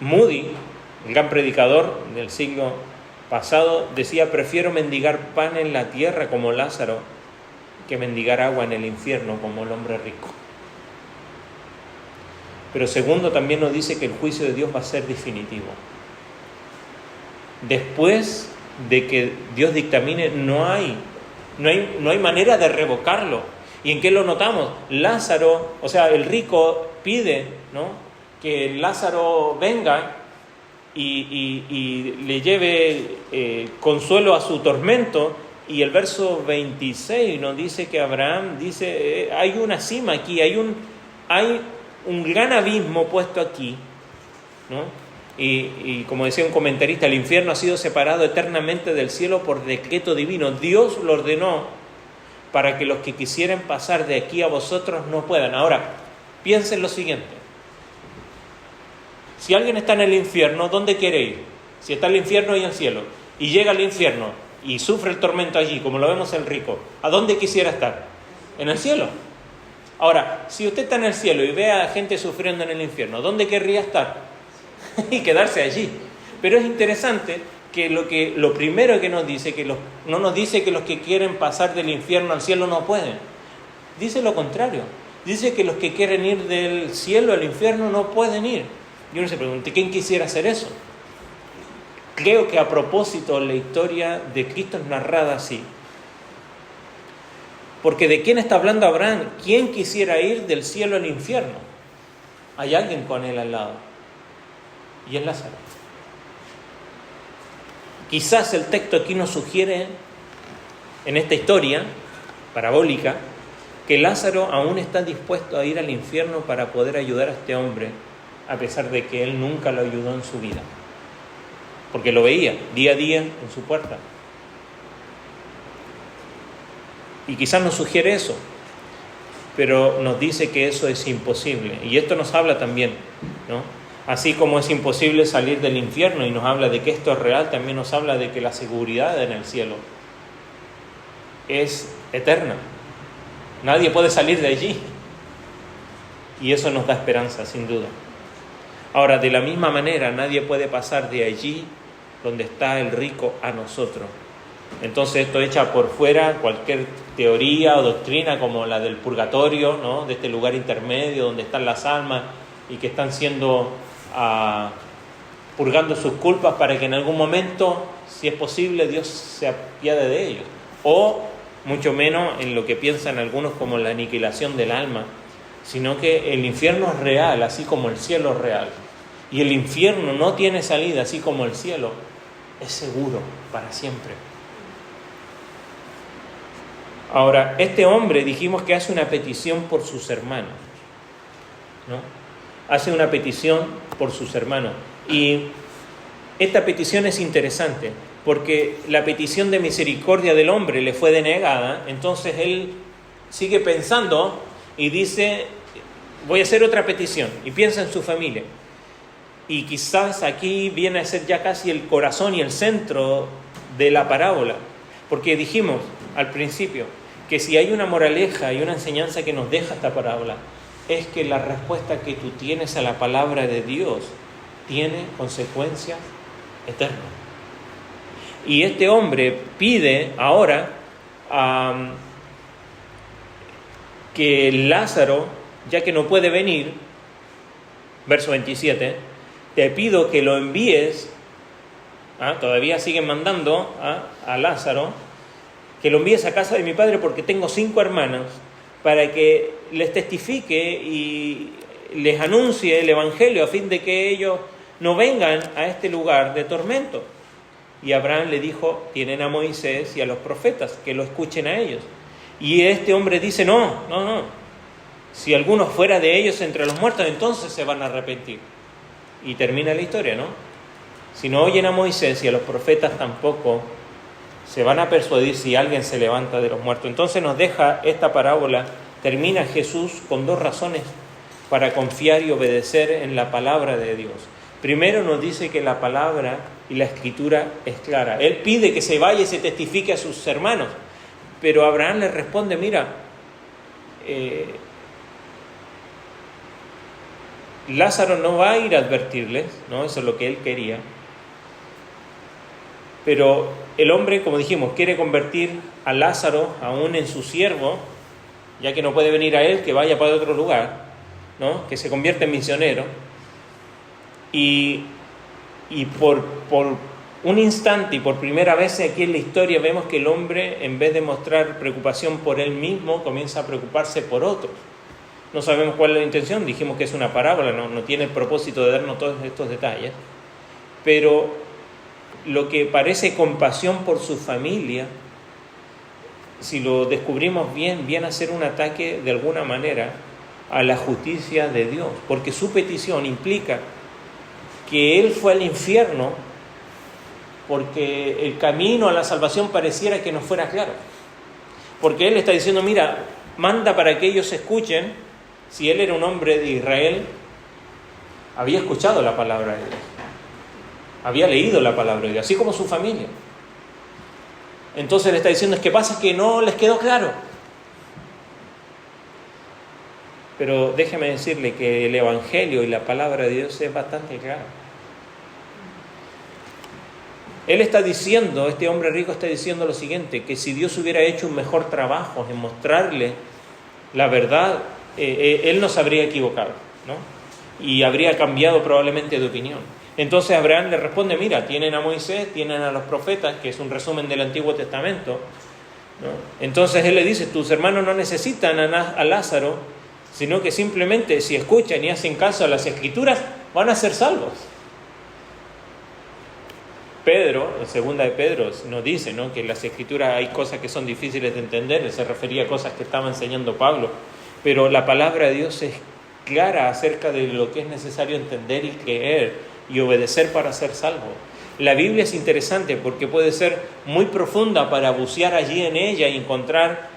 Moody, el gran predicador del siglo pasado, decía: prefiero mendigar pan en la tierra como Lázaro que mendigar agua en el infierno como el hombre rico. Pero segundo, también nos dice que el juicio de Dios va a ser definitivo. Después de que Dios dictamine, no hay manera de revocarlo. ¿Y en qué lo notamos? Lázaro, o sea, el rico pide, ¿no?, que Lázaro venga, y le lleve consuelo a su tormento. Y el verso 26 nos dice que Abraham dice, hay una cima aquí, hay un gran abismo puesto aquí, ¿no? Y como decía un comentarista, el infierno ha sido separado eternamente del cielo por decreto divino. Dios lo ordenó para que los que quisieran pasar de aquí a vosotros no puedan. Ahora, piensen lo siguiente. Si alguien está en el infierno, ¿dónde quiere ir? Si está en el infierno y en el cielo, y llega al infierno y sufre el tormento allí, como lo vemos el rico, ¿a dónde quisiera estar? En el cielo. Ahora, si usted está en el cielo y ve a gente sufriendo en el infierno, ¿dónde querría estar? Y quedarse allí. Pero es interesante que lo primero que nos dice, no nos dice que los que quieren pasar del infierno al cielo no pueden. Dice lo contrario. Dice que los que quieren ir del cielo al infierno no pueden ir. Y uno se pregunta, ¿quién quisiera hacer eso? Creo que a propósito la historia de Cristo es narrada así. Porque ¿de quién está hablando Abraham? ¿Quién quisiera ir del cielo al infierno? Hay alguien con él al lado. Y es Lázaro. Quizás el texto aquí nos sugiere, en esta historia parabólica, que Lázaro aún está dispuesto a ir al infierno para poder ayudar a este hombre, a pesar de que él nunca lo ayudó en su vida. Porque lo veía día a día en su puerta. Y quizás nos sugiere eso, pero nos dice que eso es imposible. Y esto nos habla también, ¿no? Así como es imposible salir del infierno y nos habla de que esto es real, también nos habla de que la seguridad en el cielo es eterna. Nadie puede salir de allí. Y eso nos da esperanza, sin duda. Ahora, de la misma manera, nadie puede pasar de allí donde está el rico a nosotros. Entonces esto echa por fuera cualquier teoría o doctrina como la del purgatorio, ¿no? De este lugar intermedio donde están las almas y que están siendo purgando sus culpas para que en algún momento, si es posible, Dios se apiade de ellos. O mucho menos en lo que piensan algunos como la aniquilación del alma, sino que el infierno es real, así como el cielo es real. Y el infierno no tiene salida, así como el cielo es seguro para siempre. Ahora, este hombre dijimos que hace una petición por sus hermanos, ¿no? Hace una petición por sus hermanos. Y esta petición es interesante, porque la petición de misericordia del hombre le fue denegada. Entonces él sigue pensando y dice, voy a hacer otra petición, y piensa en su familia. Y quizás aquí viene a ser ya casi el corazón y el centro de la parábola, porque dijimos al principio que si hay una moraleja y una enseñanza que nos deja esta parábola, es que la respuesta que tú tienes a la palabra de Dios tiene consecuencias eternas. Y este hombre pide ahora que Lázaro, ya que no puede venir, verso 27, te pido que lo envíes, todavía siguen mandando a Lázaro, que lo envíes a casa de mi padre porque tengo 5 hermanos, para que les testifique y les anuncie el evangelio a fin de que ellos no vengan a este lugar de tormento. Y Abraham le dijo, tienen a Moisés y a los profetas, que lo escuchen a ellos. Y este hombre dice, no. Si alguno fuera de ellos entre los muertos, entonces se van a arrepentir. Y termina la historia, ¿no? Si no oyen a Moisés y a los profetas tampoco se van a persuadir si alguien se levanta de los muertos. Entonces nos deja esta parábola, termina Jesús con 2 razones para confiar y obedecer en la palabra de Dios. Primero nos dice que la palabra y la escritura es clara. Él pide que se vaya y se testifique a sus hermanos, pero Abraham le responde, mira, Lázaro no va a ir a advertirles, ¿no? Eso es lo que él quería. Pero el hombre, como dijimos, quiere convertir a Lázaro aún en su siervo, ya que no puede venir a él, que vaya para otro lugar, ¿no? Que se convierta en misionero. Y por un instante y por primera vez aquí en la historia vemos que el hombre, en vez de mostrar preocupación por él mismo, comienza a preocuparse por otros. No sabemos cuál es la intención, dijimos que es una parábola, no tiene el propósito de darnos todos estos detalles. pero lo que parece compasión por su familia, si lo descubrimos bien, viene a ser un ataque de alguna manera a la justicia de Dios, porque su petición implica que él fue al infierno porque el camino a la salvación pareciera que no fuera claro. Porque él está diciendo, mira, manda para que ellos escuchen. Si él era un hombre de Israel, había escuchado la palabra de Dios, había leído la palabra de Dios, así como su familia. Entonces le está diciendo, es que pasa que no les quedó claro. Pero déjeme decirle que el Evangelio y la palabra de Dios es bastante clara. Él está diciendo, este hombre rico está diciendo lo siguiente, que si Dios hubiera hecho un mejor trabajo en mostrarle la verdad, él no se habría equivocado, ¿no? Y habría cambiado probablemente de opinión. Entonces Abraham le responde, mira, tienen a Moisés, tienen a los profetas, que es un resumen del Antiguo Testamento, ¿no? Entonces él le dice, tus hermanos no necesitan a Lázaro, sino que simplemente si escuchan y hacen caso a las Escrituras, van a ser salvos. Pedro, en segunda de Pedro, nos dice, ¿no?, que en las Escrituras hay cosas que son difíciles de entender. Él se refería a cosas que estaba enseñando Pablo, pero la palabra de Dios es clara acerca de lo que es necesario entender y creer y obedecer para ser salvo. La Biblia es interesante porque puede ser muy profunda para bucear allí en ella y encontrar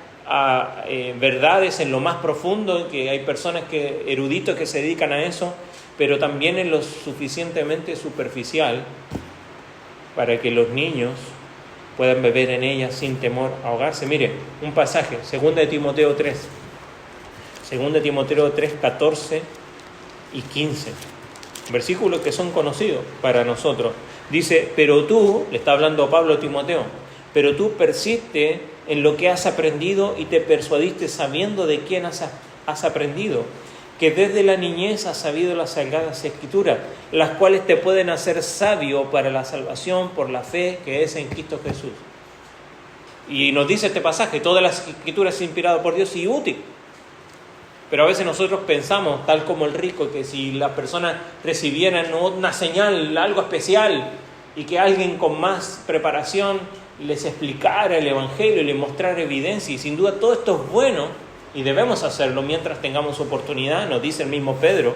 verdades en lo más profundo, que hay personas eruditos que se dedican a eso, pero también en lo suficientemente superficial para que los niños puedan beber en ella sin temor a ahogarse. Mire, un pasaje, 2 de Timoteo 3, 2 de Timoteo 3, 14 y 15, versículos que son conocidos para nosotros. Dice, pero tú, le está hablando Pablo a Timoteo, pero tú persiste en lo que has aprendido y te persuadiste sabiendo de quién has aprendido, que desde la niñez has sabido las sagradas Escrituras, las cuales te pueden hacer sabio para la salvación por la fe que es en Cristo Jesús. Y nos dice este pasaje, todas las Escrituras es inspirado por Dios y útil. Pero a veces nosotros pensamos, tal como el rico, que si las personas recibieran una señal, algo especial, y que alguien con más preparación les explicara el Evangelio y les mostrara evidencia, y sin duda todo esto es bueno, y debemos hacerlo mientras tengamos oportunidad. Nos dice el mismo Pedro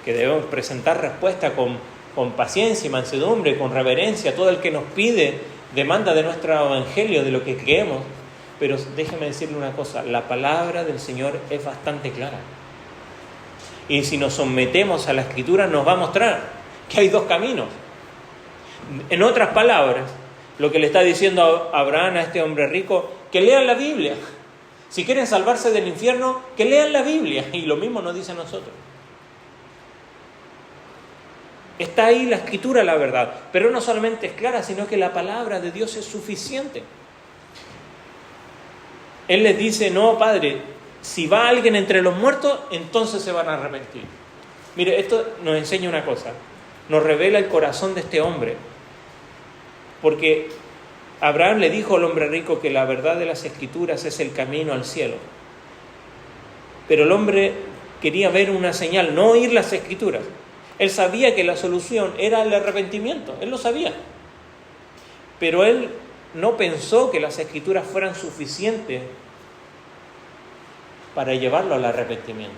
que debemos presentar respuesta con paciencia y mansedumbre, con reverencia. Todo el que nos pide demanda de nuestro Evangelio, de lo que creemos. Pero déjeme decirle una cosa, la palabra del Señor es bastante clara. Y si nos sometemos a la Escritura nos va a mostrar que hay dos caminos. En otras palabras, lo que le está diciendo Abraham a este hombre rico, que lean la Biblia. Si quieren salvarse del infierno, que lean la Biblia. Y lo mismo nos dice a nosotros. Está ahí la Escritura, la verdad. Pero no solamente es clara, sino que la palabra de Dios es suficiente. Él les dice, no, Padre, si va alguien entre los muertos, entonces se van a arrepentir. Mire, esto nos enseña una cosa. Nos revela el corazón de este hombre. Porque Abraham le dijo al hombre rico que la verdad de las Escrituras es el camino al cielo. Pero el hombre quería ver una señal, no oír las Escrituras. Él sabía que la solución era el arrepentimiento, él lo sabía. Pero él no pensó que las Escrituras fueran suficientes para llevarlo al arrepentimiento.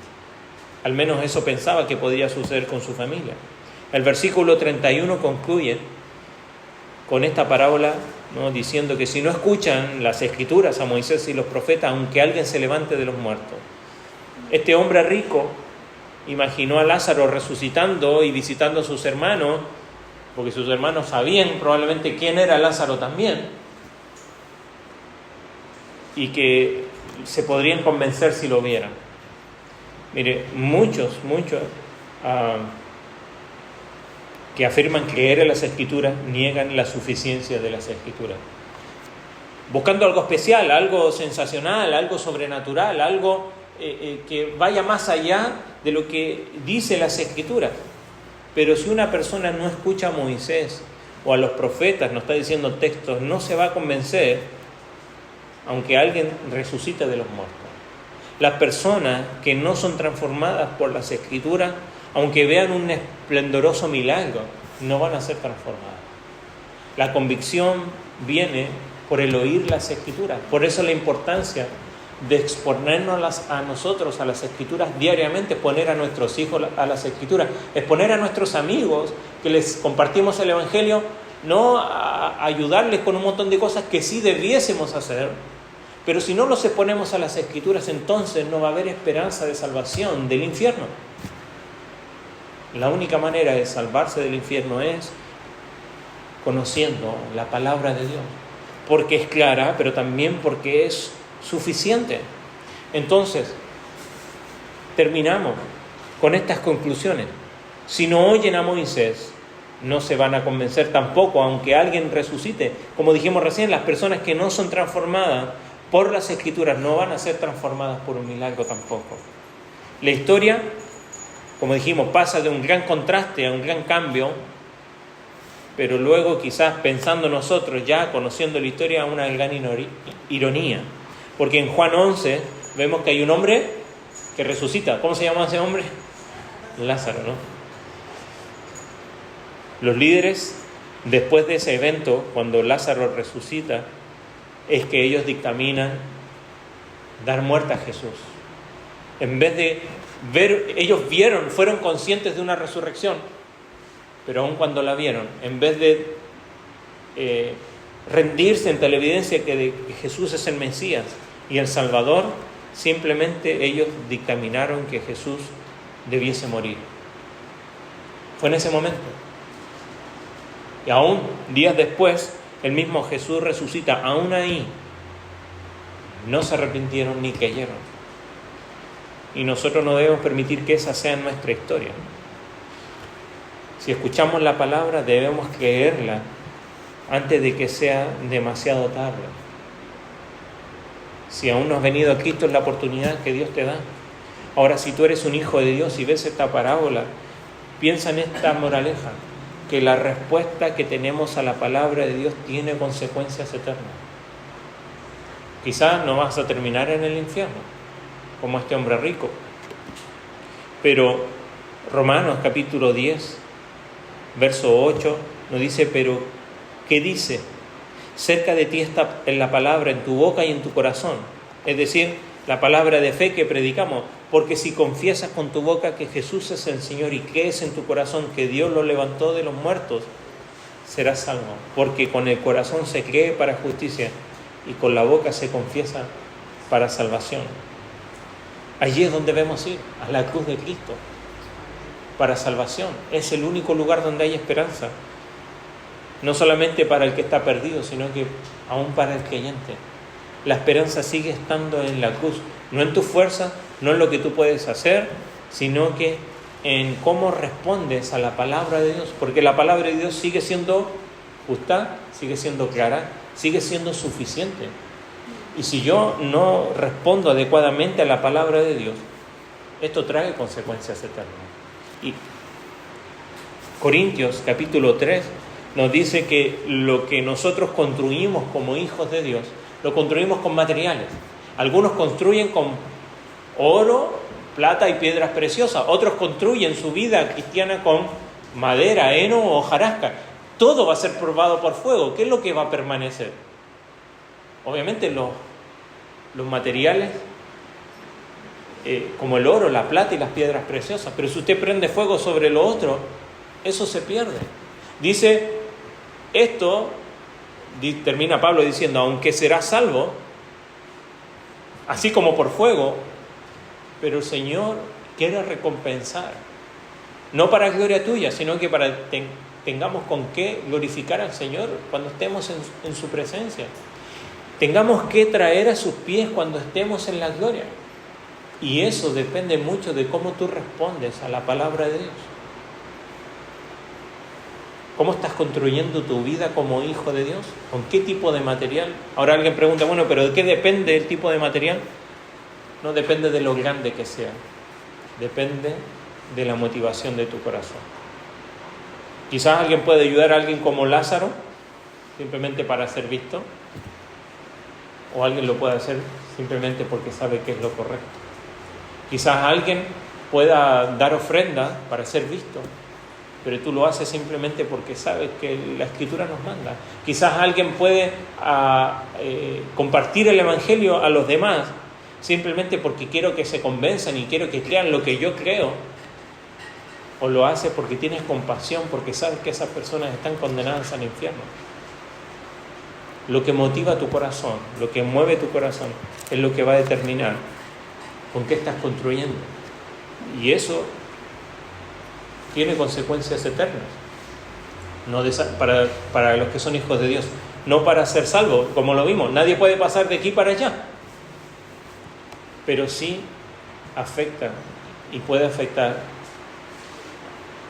Al menos eso pensaba que podía suceder con su familia. El versículo 31 concluye con esta parábola, ¿no?, diciendo que si no escuchan las Escrituras a Moisés y los profetas, aunque alguien se levante de los muertos. Este hombre rico imaginó a Lázaro resucitando y visitando a sus hermanos, porque sus hermanos sabían probablemente quién era Lázaro también, y que se podrían convencer si lo vieran. Mire, muchos que afirman creer en las Escrituras niegan la suficiencia de las Escrituras, buscando algo especial, algo sensacional, algo sobrenatural, algo que vaya más allá de lo que dice las Escrituras. Pero si una persona no escucha a Moisés o a los profetas, nos está diciendo textos, no se va a convencer aunque alguien resucite de los muertos. Las personas que no son transformadas por las Escrituras, aunque vean un esplendoroso milagro, no van a ser transformadas. La convicción viene por el oír las Escrituras. Por eso la importancia de exponernos a nosotros, a las Escrituras diariamente, exponer a nuestros hijos a las Escrituras, exponer a nuestros amigos que les compartimos el Evangelio, no a ayudarles con un montón de cosas que sí debiésemos hacer, pero si no los exponemos a las Escrituras, entonces no va a haber esperanza de salvación del infierno. La única manera de salvarse del infierno es conociendo la palabra de Dios, porque es clara, pero también porque es suficiente. Entonces, terminamos con estas conclusiones. Si no oyen a Moisés, no se van a convencer tampoco, aunque alguien resucite. Como dijimos recién, las personas que no son transformadas por las Escrituras no van a ser transformadas por un milagro tampoco. La historia, como dijimos, pasa de un gran contraste a un gran cambio, pero luego quizás pensando nosotros ya, conociendo la historia, a una gran ironía. Porque en Juan 11 vemos que hay un hombre que resucita. ¿Cómo se llama ese hombre? Lázaro, ¿no? Los líderes, después de ese evento, cuando Lázaro resucita, es que ellos dictaminan dar muerte a Jesús. En vez de ver, ellos fueron conscientes de una resurrección, pero aun cuando la vieron, en vez de rendirse ante la evidencia que Jesús es el Mesías y el Salvador, simplemente ellos dictaminaron que Jesús debiese morir. Fue en ese momento. Y aún días después, el mismo Jesús resucita. Aún ahí, no se arrepintieron ni creyeron. Y nosotros no debemos permitir que esa sea nuestra historia. Si escuchamos la palabra, debemos creerla antes de que sea demasiado tarde. Si aún no has venido a Cristo, es la oportunidad que Dios te da. Ahora, si tú eres un hijo de Dios y ves esta parábola, piensa en esta moraleja, que la respuesta que tenemos a la palabra de Dios tiene consecuencias eternas. Quizás no vas a terminar en el infierno, como este hombre rico. Pero Romanos capítulo 10, verso 8, nos dice, pero ¿qué dice? Cerca de ti está en la palabra, en tu boca y en tu corazón. Es decir, la palabra de fe que predicamos. Porque si confiesas con tu boca que Jesús es el Señor y crees en tu corazón que Dios lo levantó de los muertos, serás salvo. Porque con el corazón se cree para justicia y con la boca se confiesa para salvación. Allí es donde debemos ir, a la cruz de Cristo, para salvación. Es el único lugar donde hay esperanza. No solamente para el que está perdido, sino que aún para el creyente. La esperanza sigue estando en la cruz, no en tu fuerza, no en lo que tú puedes hacer, sino que en cómo respondes a la palabra de Dios, porque la palabra de Dios sigue siendo justa, sigue siendo clara, sigue siendo suficiente. Y si yo no respondo adecuadamente a la palabra de Dios, esto trae consecuencias eternas. Y Corintios capítulo 3 nos dice que lo que nosotros construimos como hijos de Dios, lo construimos con materiales. Algunos construyen con oro, plata y piedras preciosas. Otros construyen su vida cristiana con madera, heno o hojarasca. Todo va a ser probado por fuego. ¿Qué es lo que va a permanecer? Obviamente los materiales, como el oro, la plata y las piedras preciosas. Pero si usted prende fuego sobre lo otro, eso se pierde. Dice esto, termina Pablo diciendo, aunque serás salvo, así como por fuego, pero el Señor quiere recompensar, no para gloria tuya, sino que para tengamos con qué glorificar al Señor cuando estemos en su presencia. Tengamos que traer a sus pies cuando estemos en la gloria. Y eso depende mucho de cómo tú respondes a la palabra de Dios. ¿Cómo estás construyendo tu vida como hijo de Dios? ¿Con qué tipo de material? Ahora alguien pregunta, bueno, ¿pero de qué depende el tipo de material? No depende de lo grande que sea. Depende de la motivación de tu corazón. Quizás alguien puede ayudar a alguien como Lázaro, simplemente para ser visto. O alguien lo puede hacer simplemente porque sabe que es lo correcto. Quizás alguien pueda dar ofrenda para ser visto. pero tú lo haces simplemente porque sabes que la Escritura nos manda. Quizás alguien puede compartir el Evangelio a los demás simplemente porque quiero que se convenzan y quiero que crean lo que yo creo, o lo haces porque tienes compasión, porque sabes que esas personas están condenadas al infierno. Lo que motiva tu corazón, lo que mueve tu corazón, es lo que va a determinar con qué estás construyendo. Y eso tiene consecuencias eternas, no para los que son hijos de Dios, no para ser salvos, como lo vimos. Nadie puede pasar de aquí para allá, pero sí afecta y puede afectar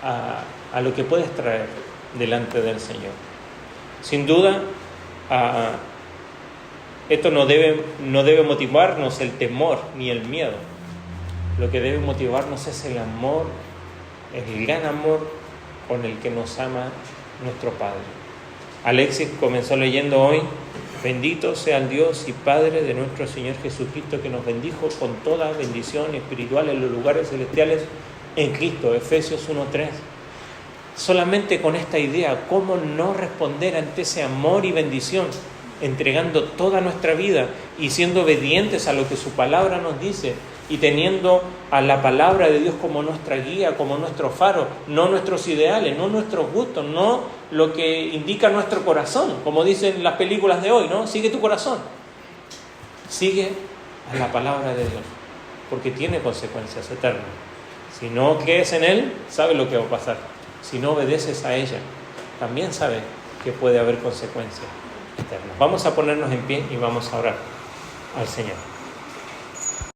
a lo que puedes traer delante del Señor. Sin duda, esto no debe motivarnos el temor ni el miedo. Lo que debe motivarnos es el amor, el gran amor con el que nos ama nuestro Padre. Alexis comenzó leyendo hoy: bendito sea el Dios y Padre de nuestro Señor Jesucristo, que nos bendijo con toda bendición espiritual en los lugares celestiales en Cristo. Efesios 1:3. Solamente con esta idea, ¿cómo no responder ante ese amor y bendición? Entregando toda nuestra vida y siendo obedientes a lo que su palabra nos dice, y teniendo a la palabra de Dios como nuestra guía, como nuestro faro, no nuestros ideales, no nuestros gustos, no lo que indica nuestro corazón, como dicen las películas de hoy, ¿no? Sigue tu corazón. Sigue a la palabra de Dios, porque tiene consecuencias eternas. Si no crees en Él, sabes lo que va a pasar. Si no obedeces a ella, también sabes que puede haber consecuencias eternas. Vamos a ponernos en pie y vamos a orar al Señor.